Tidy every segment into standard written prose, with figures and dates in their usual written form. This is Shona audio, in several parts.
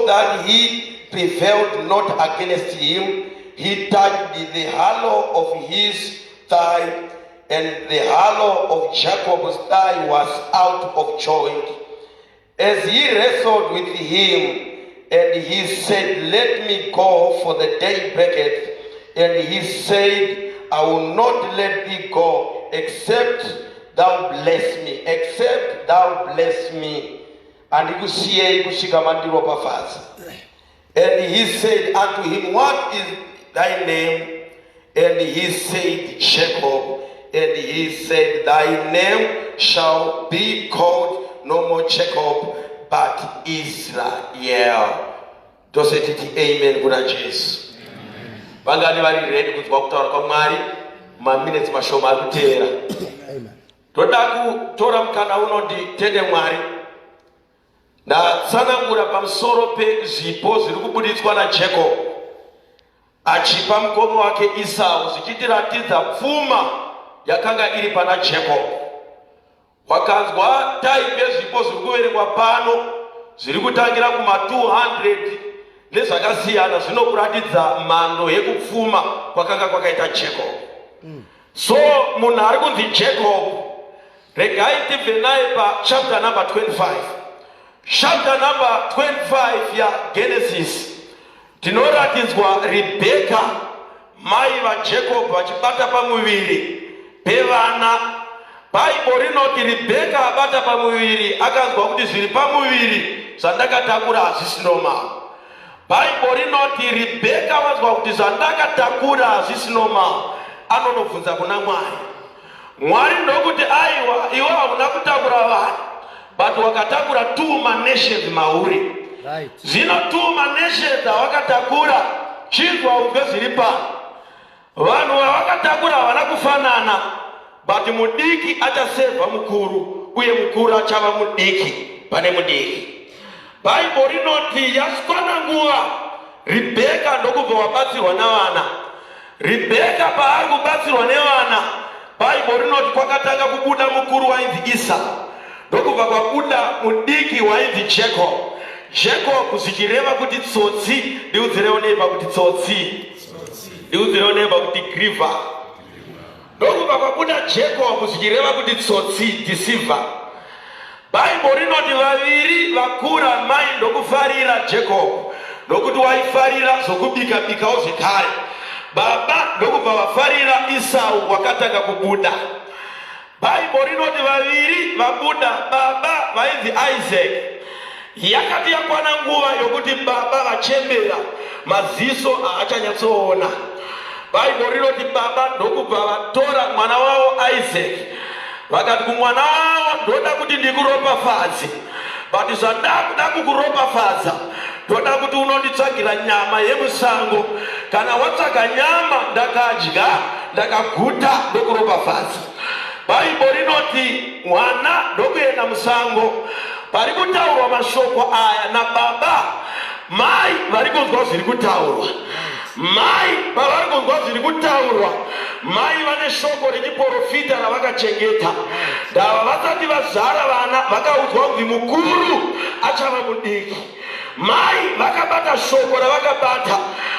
that he prevailed not against him, he touched the hollow of his thigh, and the hollow of Jacob's thigh was out of joint. As he wrestled with him, and he said, "Let me go, for the day breaketh." And he said, "I will not let thee go, except thou bless me, except thou bless me." And he said unto him, "What is thy name?" And he said, "Jacob." And he said, "Thy name shall be called no more Jacob, but Israel." Tose titi amen kuna Jesu. Bangani bali ready kuzwa kutaura kwa Mwari maminutes mashoma akutera. Toda kutora mkana uno ndi tende Mwari. Na sana ngura pamsoro pe zipo ziri kubuditswa na Jacob. Achipa mkono wake Esau zichitiratiza pfuma yakanga iri pana Jacob. Wakanzwa taipe zipo ziri kuverengwa pano ziri kutangira kuma 200 nezvakasiyana zvinokuratidza mhando yekupfuma kwakanga kwakaita Jacob. So munhu ari kunzi Jacob, regai tibve naye chapter number 25. Chapter number 25 ya Genesis tinoratidzwa Rebecca mai vaJacob vachibata pamuviri pevana. Bhaibheri rinoti Rebecca abata pamuviri akanzwa kuti zviri pamuviri zvandakatakura hazvisi normal. Bhaibheri rinoti Rebecca wanzwa kuti zvandakatakura hazvisi normal, anonobvunza kuna Mwari. Mwari ndokuti aiwa, iwe hauna kutakura vanhu, but wakatakura 2 nations mauri. Zvino 2 nations awakatakura chinzwa ubve zviri pano. Vanhu vavakatakura havana kufanana, but mudiki achasevha mukuru, uye mukuru achava mudiki pane mudiki. Bhaibheri rinoti yasvika nguva Rebecca ndokubva wabatsirwa navana. Rebecca paari kubatsirwa nevana, Bhaibheri rinoti kwakatanga kubuda mukuru wainzi Esau, ndokubva kwabuda mudiki wainzi Jacob. Jacob zvichireva kuti tsotsi, ndiudzirewo neighbor kuti tsotsi, ndiudzirewo neighbor kuti griva. Ndokubva kwabuda Jacob zvichireva kuti tsotsi, deceiver. Bhaibheri rinoti vaviri vakura mai ndokufarira Jacob, nokuti waifarira zvokubika-bikawo zvekare. Baba ndokubva vafarira Esau wakatanga kubuda. Bhaibheri rinoti vaviri vabuda, baba vainzi Isaac. Yakati yakwana nguva yokuti baba vachembera, maziso haachanyatsoona. Bhaibheri rinoti baba ndokubva vatora mwana wavo Isaac, vakati kumwana wavo, ndoda kuti ndikuropafadze, but zvandakuda kukuropafadza ndoda kuti unonditsvagira nyama yemusango. Kana watsvaga nyama ndakadya, ndakaguta, ndokuropafadza. Bhaibheri rinoti mwana ndokuenda musango. Pari kutaurwa mashoko aya nababa, mai vari kunzwa zviri kutaurwa. Mai pavari kunzwa zviri kutaurwa, mai vane shoko rechiprofita ravakachengeta. Ndava vasati vazara vana vakaudzwa kuti mukuru achava mudiki. Mai vakabata shoko ravakabata,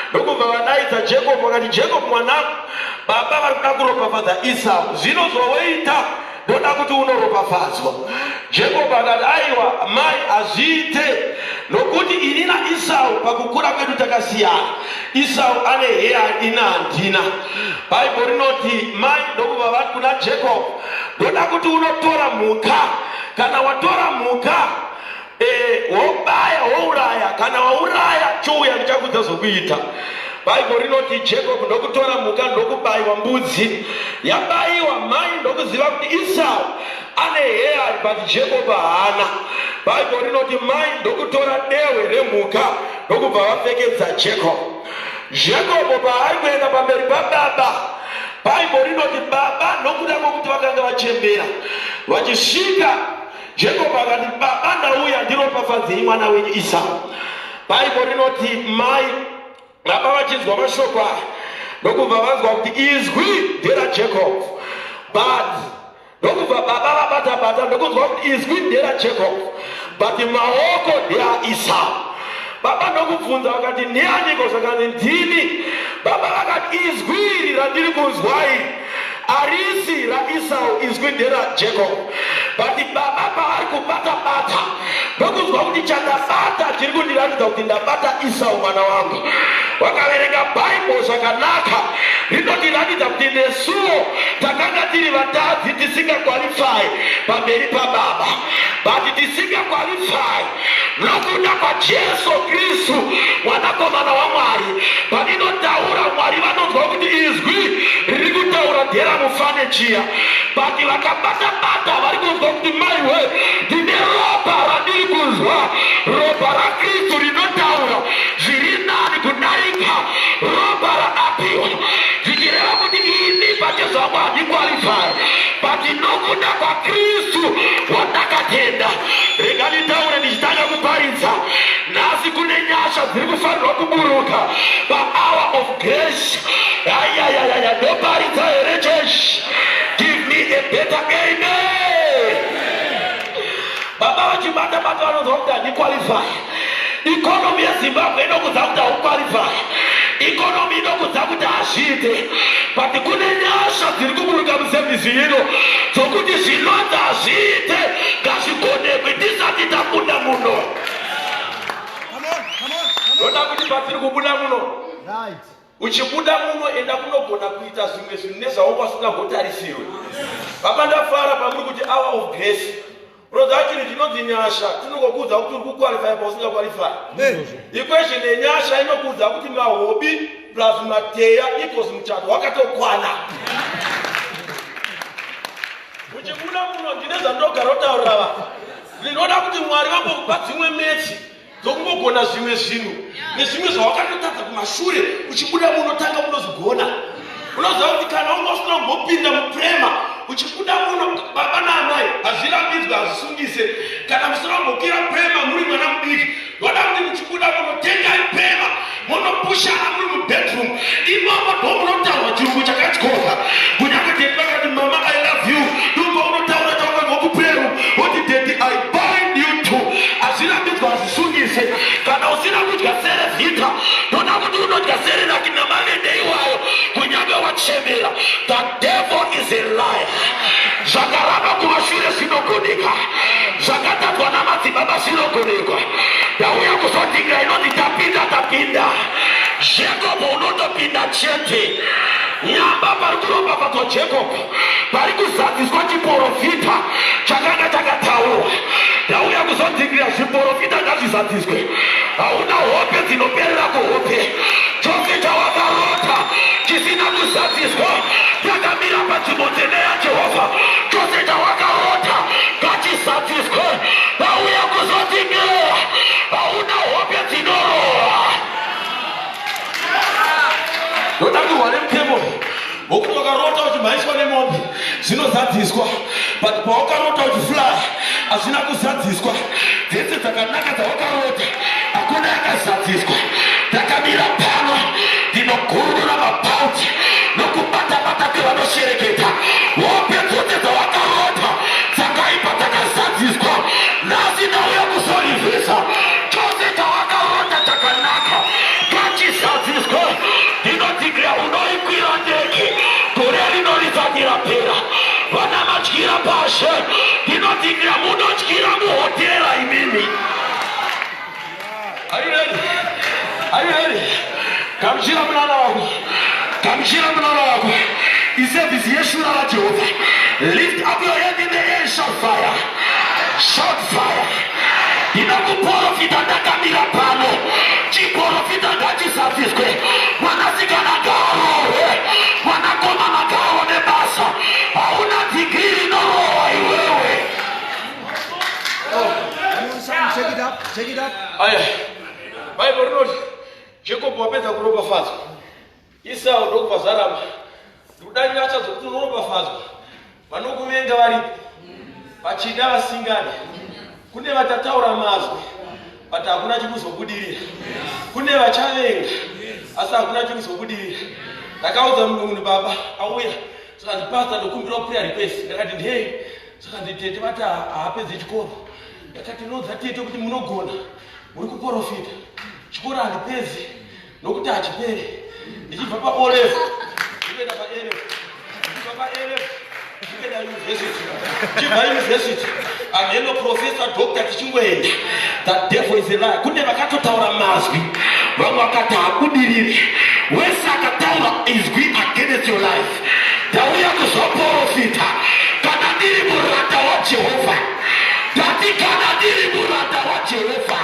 ndokubva vadaidza Jacob vakati, Jacob mwanangu, baba vari kuda kuropafadza Esau, zvino zvowoita ndoda kuti unoropafadzwa. Jacob akati aiwa mai, hazviite, nokuti ini naEsau pakukura kwedu takasiyana. Esau ane heya ina handina. Bhaibheri rinoti mai ndokubva vari kuna Jacob, ndoda kuti unotora mhuka. Kana watora mhuka wobaya wouraya, kana wauraya chouya ndichakudza zvokuita. Bhaibheri rinoti Jacob ndokutora mhuka ndokubayiwa mbudzi. Yabayiwa mai ndokuziva kuti Esau ane heya but Jacob haana. Bhaibheri rinoti mai ndokutora dehwe remhuka ndokubva vapfekedza Jacob. Jacob paari kuenda pamberi pababa, Bhaibheri rinoti baba nokuda kwokuti vakanga vachembera vachisvika, Jacob akati baba ndauya ndiropafadzei mwana wenyu Esau. Bhaibheri rinoti mai baba vachinzwa mashoko aya ndokubva vanzwa kuti izwi nderaJacob, but ndokubva baba vabata-bata ndokunzwa kuti izwi nderaJacob, but maoko ndeaEsau. baba ndokubvunza vakati ndianiko, zvakanzi ndini. Baba vakati izwi randiri kunzwai harisi raEsau, izwi nderaJacob. But baba paari kubata-bata ndokuzwa kuti chandabata chiri kundiratidza kuti ndabata Esau mwana wangu. Wakaverenga Bible zvakanaka, rinotiratidza kuti nesuwo takanga tiri vatadzi tisingakwalifai pamberi pababa, but tisingakwalifai nokuda kwaJesu Kristu mwanakomana waMwari. Paninotaura Mwari vanonzwa kuti izwi riri kutaura nderamufane chiya, but vakabata-bata vari kunzwa kuti maiwe ndine ropa randiri kunzwa, ropa raKristu rinotaura zviri nani kudarika ropa raAbheri, zvichireva kuti ini pachezo vangu handikwalifai, but nokuda kwaKristu wandakatenda. Rega nditaure ndichitanga kuparidza nhasi kune nyasha dziri kufanirwa kuburuka pahour of grace. Ndoparidza here chechi, give me a better amen. Baba vachibata-bata vanonzwa kuti handikwalifai. Ikonomi yeZimbabwe inokudza kuti haukwalifai, ikonomi inokudza kuti hazviite, but kune nyasha dziri kuburuka musevhisi ino dzokuti zvinonzi hazviite ngazvigonekwe tisati tabuda muno. Ndoda kuti patiri kubuda muno, uchibuda muno enda kunogona kuita zvimwe zvinhu nezvauko vasingagotarisirwe. Baba ndafara pamuri kuti hour of grace. Unoziva chinhu chinonzi nyasha chinongokuudza kuti uri kukwalifai pausingakwalifai. Equation yenyasha inokuudza kuti mahobi plus mateya equals muchato wakatokwana. Uchibuda muno ndine zvandogara kutaurira vanhu, ndinoda kuti Mwari vambokupa dzimwe mechi dzokungogona zvimwe zvinhu nezvimwe zvawakatotadza kumashure. Uchibuda muno tanga unozigona. Unoziva kuti kana unga usina kumbopinda muprema, uchibuda muno baba naamai hazvirambidzwe hazvisungise. Kana musina kumbokira prema muri mwana mudiki, ndoda kuti muchibuda muno tengai prema munopushana muri mubedroom. Imomo ndo munotaurwa chirungu chakatyoka. Kunyange deti vakati mama I love you, ndobva unotaura taura nokupreru woti deti I bind you too. Hazvirambidzwe hazvisungise. Kana usina kudya serevhita, ndoda kuti unodya sereraki namavende iwayo kunyange wachemera. The devil is a liar. Zvakaramba kumashure zvinogoneka, zvakatadzwa namadzibaba zvinogonekwa. Ndauya kuzodingira inoti tapinda. Jacob unotopinda chete. Nyamba pari kuropafadzwa Jacob, pari kuzadziswa chiprofita chakanga chakataurwa. Ndauya kuzodingira zviprofita ngazvizadziswe. Hauna hope dzinoperera kuhope. Chose chawakarota chisina kuzadziswa takamira panzvimbo nzene yaJehovha. Chose chawakarota ngachizadziswe. Ndauya kuzodingira hauna hope dzinorohwa. Ndotakurwa nemutemo wokuti wakarota uchimhaiswa nemombe zvinozadziswa, but pawakarota uchifly hazvina kuzadziswa. Dzese dzakanaka dzawakarota hakuna yakazadziswa. Takamira pano ndinogurura mabhauti nokubata-bata kwevanoshereketa. Hope dzose dzawakarota dzakaipa dzakazadziswa. Nhasi ndauya kuzorivhesa. Chose chawakarota chakanaka ngachizadziswe. Ndinodzigira unoikwira ndege, gore rinorizati rapera. Vana madyira pashe, ndinodzigira munodyira muhotera imimi. Are you ready? Are you ready? Gamuchira munana wako. Gamuchira munana wako. Isevhisi yeshura raJehovha. Lift up your hand in the air, shout fire. Shout fire. Ndinokuprofita ndakamira pano. Chiprofita ngachizadziswe. Mwanasikana ngarohwe. Mwanakomana ngaone basa. Hauna digiri inorohwa iwewe. Check it up. Aya. Bible rinoti Jacob wapedza kuropafadzwa, Esau ndokubva zvaramba. Ndikuda nyasha dzokuti unoropafadzwa, vanokuvenga varipo, vachida vasingane. Kune vatataura mazwi but hakuna chikuzobudirira. Kune vachavenga asi hakuna chikuzobudirira. Ndakaudza munhu baba auya, saka ndipasta ndokumbira prayer request. Ndakati ndei, saka nditete vati haapedzi chikoro. Ndakati nodza tete kuti munogona, muri kuprofita. chikora handipedzi nokuti hachiperi. Ndichibva paOLF ndikuenda paLF, ndichibva paLF ndikuenda university, ndichibva university ameno professor doctor tichingoenda. The devil is a liar. Kune vakatotaura mazwi vamwe vakati habudiriri, wese akataura izwi against your life. Tauya kuzoprofita kana ndiri muranda waJehovha, ndati kana ndiri muranda waJehovha,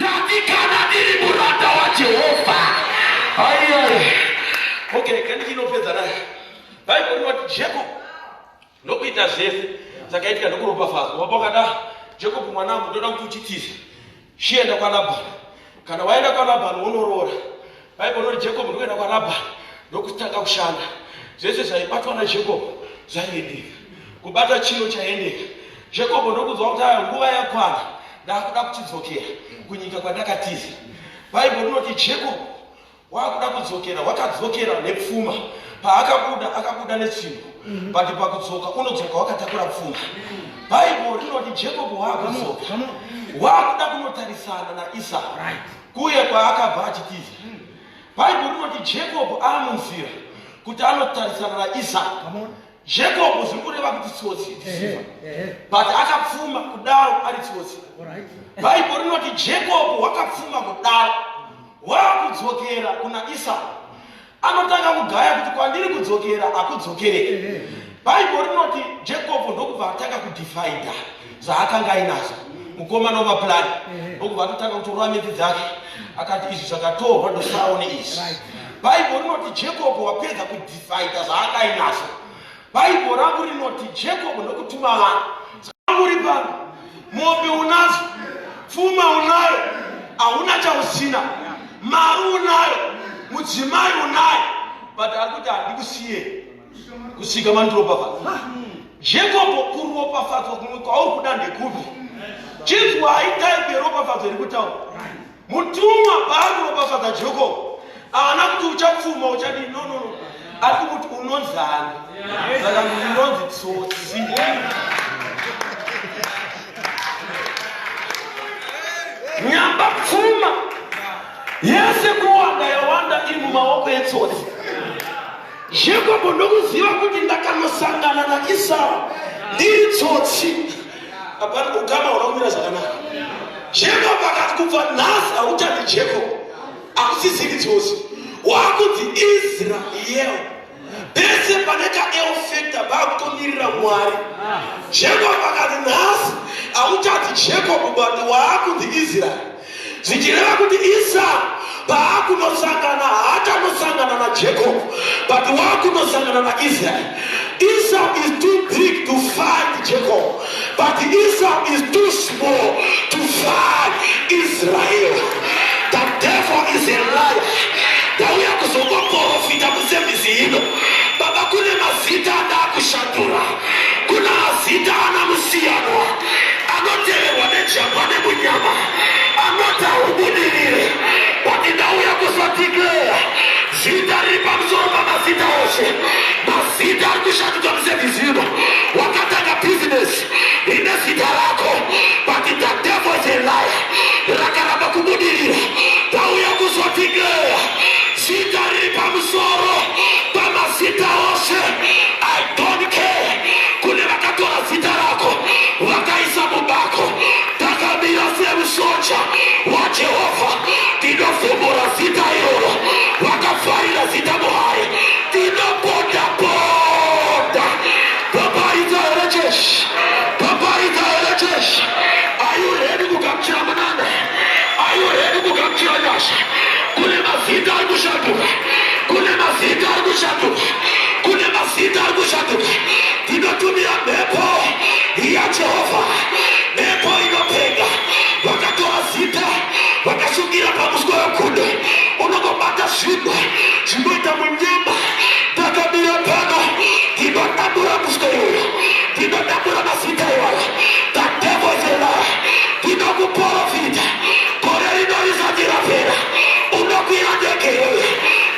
ndati kana ndiri muranda waJehovha. Aiye. Okay, kandi chinopedza naye Bible inoti Jacob nokuita zvese zvakaitika nokuropafadzwa. Wapakada Jacob mwanangu, ndoda kuti uchitize chienda kwaLabhani. Kana waenda kwaLabhani unoroora. Bible inoti Jacob ndokuenda kwaLabhani ndokutanga kushanda. Zvese zvaibatwa naJacob zvaiendeka, kubata chiro chaendeka. Jacob ndokudzwa kuti nguva yakwana ndakuda kuchidzokera kunyika kwandakatiza. Bible inoti Jacob wakuda kudzokera, wakadzokera nepfuma. Akabuda netsvimbo, but pakudzoka unodzoka wakatakura pfuma. Bible rinoti Jacob wakudzoka wakuda kunotarisana naEsau kuye kwaakabva achitiza. Bible rinoti Jacob amunzira kuti anotarisana naEsau. Jacob zviri kureva kuti tsotsi ndisiva, but akapfuma kudaro ari tsotsi. Bible rinoti Jacob wakapfuma kudaro wakudzokera kuna Esau. Anotanga kugaya kuti kwandiri kudzokera akudzokereke. Bible rinoti Jacob ndokubva atanga kudivhaidha zvaakanga ainazo, mukomana wamapurani. Ndokubva atotanga kutorwa miti dzake akati izvi zvakatorwa ndoFarao neizvi. Bible rinoti Jacob wapedza kudivhaidha zvaanga ainazo. Bible rangu rinoti Jacob ndokutuma vanhu. Uri pano, mombe unazo, pfuma unayo, hauna chausina, mari unayo, mudzimai unayo, but arikuti handikusiye kusvika mandiropafadza. Jacob kuropafadzwa kumwe kwauri kuda ndekupi? Chinzwa haitaipi yeropafadzwa iri kutaura. Mutumwa paakuropafadza Jacob haana kuti uchapfuma uchadii, no. Ari kuti unonzani, saka ndinonzi tsotsi. Nyamba pfuma yese kuwanda yawanda iri mumaoko etsotsi. Jacob ndokuziva kuti ndakanosangana naEsau ndiri tsotsi. Apana kugama unakumira zvakanaka. Jacob akati kubva nhasi hauchati Jacob, hakusisiri tsotsi, wakunzi Israel. Pese pane kaEl factor pakutomirira Mwari. Jacob akati nhasi hauchati Jacob, but wakunzi Israel. Zvichireva kuti Esau paakunosangana haatanosangana naJacob, but waakunosangana naIsrael. Esau is too big to fight Jacob, but Esau is too small to fight Israel. The devil is a liar. Tauya kuzoprofita musemizi ino. Baba kune mazita anakushatura, kuna mazita anamusiyanwa, anoteverwa nejamba nemunyama, anota ubudirire. But ndauya kuzotikira zita riri pamusoro pamazita ose. Mazita ari kushanduka musemizi ino. Wakatanga business ine zita rako, but the devil is a liar. Rakaramba kubudirira. Tauya kuzotikira zita riri pamusoro pamazita ose. I don't care. Kune vakatora zita rako vakaisa mubako, takamira semusoja waJehovha. Tinofumbura zita iroro, vakavharira zita muhari, tinoboda. Babaita here Jeshi, babaita here Jeshi. Are you ready kugamuchira manana? Are you ready kugamuchira nyasha? Kune mazita ari kushanduka, kune mazita ari kushanduka, kune mazita ari kushanduka. Tinotumira mhepo yaJehovha, mhepo inopenga. Vakatora zita vakasungira pamuswe wekundo, unongobata zvinhu zvinoita munyama. Takamira pano tinodambura muswe iyoyo, tinodambura mazita iwayo. The devil is a liar. Tinokuprofita gore rino risati rapera, unokwira ndege iyoyo.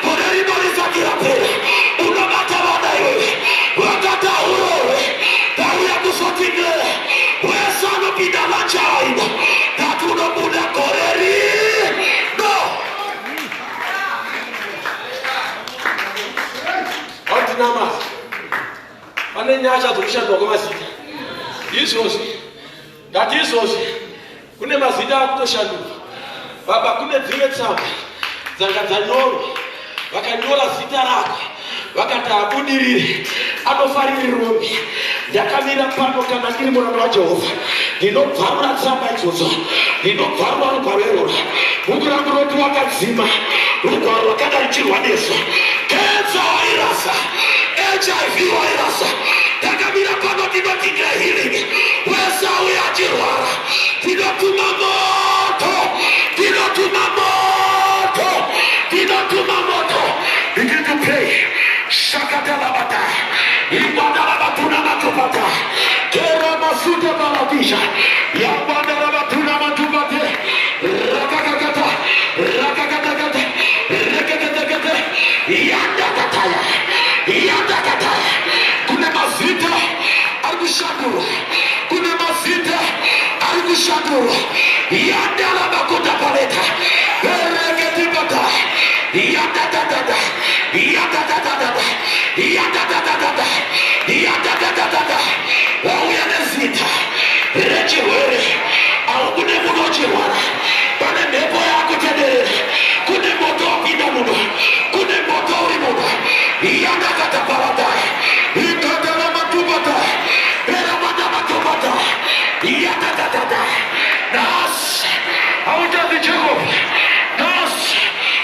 Gore rino risati rapera, unobata vana iyoyo. Vakataurorwe tauya kuzotingera wese anopinda vachaino, tati unobuda gore rino nyasha dzokushandwa kwemazita izvozvi. Ngati izvozvi kune mazita akutoshandurwa. Baba, kune dzimwe tsamba dzanga dzanyorwa, vakanyora zita rako vakati abudirire anofarire Rome. Ndakamira pano kana ndiri muranda waJehovha, ndinobvarura tsamba idzodzo, ndinobvarura rugwaro iroro. Bhuku rangu roti wakadzima, rugwaro rwakanga ruchirwa nesu, kenza wairasa, HIV wairasa. Ndakamira pano ndinoti healing, wese auya achirwara, ndinotuma moto, ndinotuma moto, ndinotuma moto. Begin to pray. Shakatalabata, Ibadalabatuna Matubata, Kera Masuta Balatisha, Yabadalabatuna Matubate, Rakakata, Rakakata, Rakakata, Yandakataya, Yandakataya, Kunemazita, Argushaduru, Kunemazita, Argushaduru, Yandalabakuta Paleta, Rekatibata, Yandakata, Yandakata, Yandakata, Yandakata, Wawyanezita, Rechewere, Aukune Munochewara, Pane Nepo Yakutedere, Kune Moto Pinamuno, Kune Moto Rimuno, Yandakata Parata, Ikatana Matubata, Peramata Matubata, Yandakata, Nas, out of the Jacob, Nas,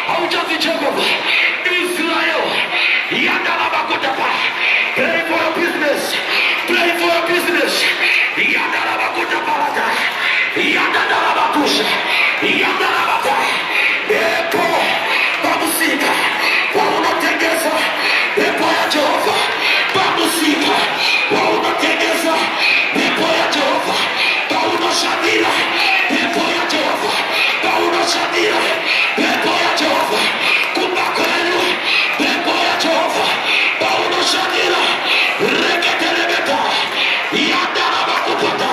out of the Jacob, Israel, Yandalabakutapa, pray for your business, pray for your business, Yandalabakutapalata, Yandalabakusha, Yandalabata, Epo, Bamusika, Paunategesa, Epo ya Jehova, Bamusika, Paunategesa, Epo ya Jehova, Paunashamira, Epo ya Jehova, Paunashamira, Epo ya Jehova, Kubakwelu, Epo ya Jehova, Paunashamira, Reketelebeta, Yandalabakupata,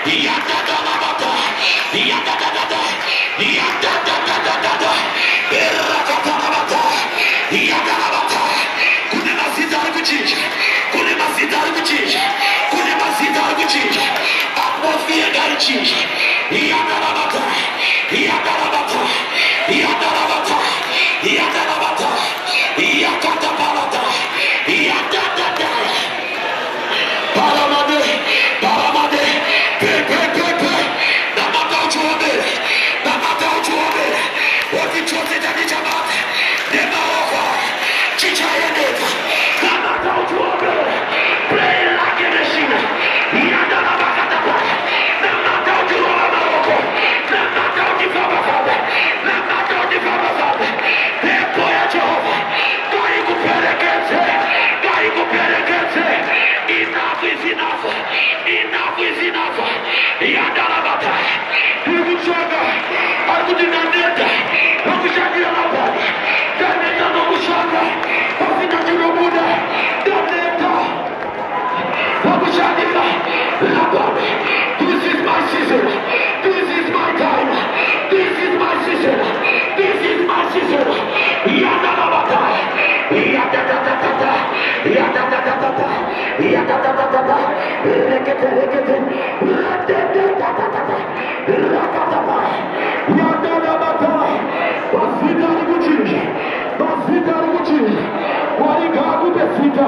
Yandalabata, Yandalabata, Yandalabata, Erakatalabata, Yandalabata, Kune mazita arikuchinja, Kune mazita arikuchinja, Kune mazita arikuchinja, atmosphere garichinja, Yandalabata, Yandalabata, Yandalabata, Yandalabata, Yakatapalata, Yandalabata, Paramade, Paramade, Pepe, Namata Uchuabere, Namata Uchuabere, Okichote Tanichamat, Nemaoka, Chichayaneta, Namata Uchuabere, pray like a machine, Yandalabakatapa, Namata Uchuabere, Namata Uchuabere, Namata Uchuabere, Pepoya Jehovah, Gaiku Perekete, Gaiku Perekete. Enough is enough. Enough is enough. Yandalabata. Kubuchaga. Akudinandeta. Akushakira labada. Daneta no Mushaga. Afika Tirobuda. Daneta. Akushakira labada. This is my season. This is my time. This is my season. This is my season. Yandalabata. Yandalabata. Yandalabata. Yandalabata. Rekete. Rakatapa. Yandalabata. Basita Ruguchi. Basita Ruguchi. Warigaku Besita.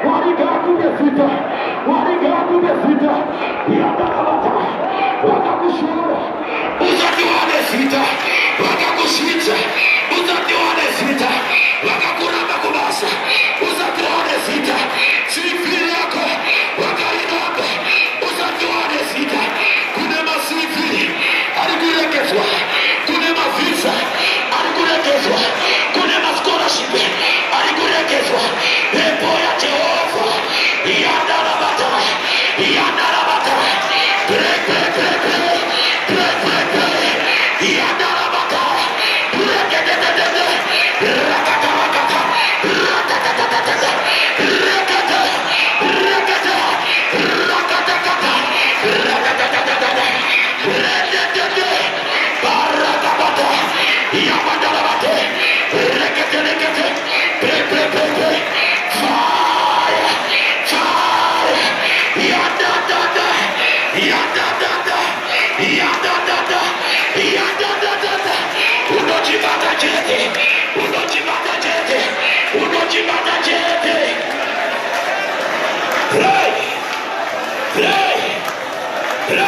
Warigaku Besita. Warigaku Besita. Yandalabata. Wakakushura. Uzatiwane sita. Wakakushita. Uzatiwane sita. Wakakuramba kubasa. Uzatiwane sita. Sifiri yako. Wakainamba. Uzatiwane sita. Kune masifiri. Alikurekeshwa. Kune mavisa. Alikurekeshwa. Kune mascholarship. Alikurekeshwa. Epo ya Jehova. Yandalabata. Yandalabata. Pepe. Yandalabata. Rakatakata. Rakata.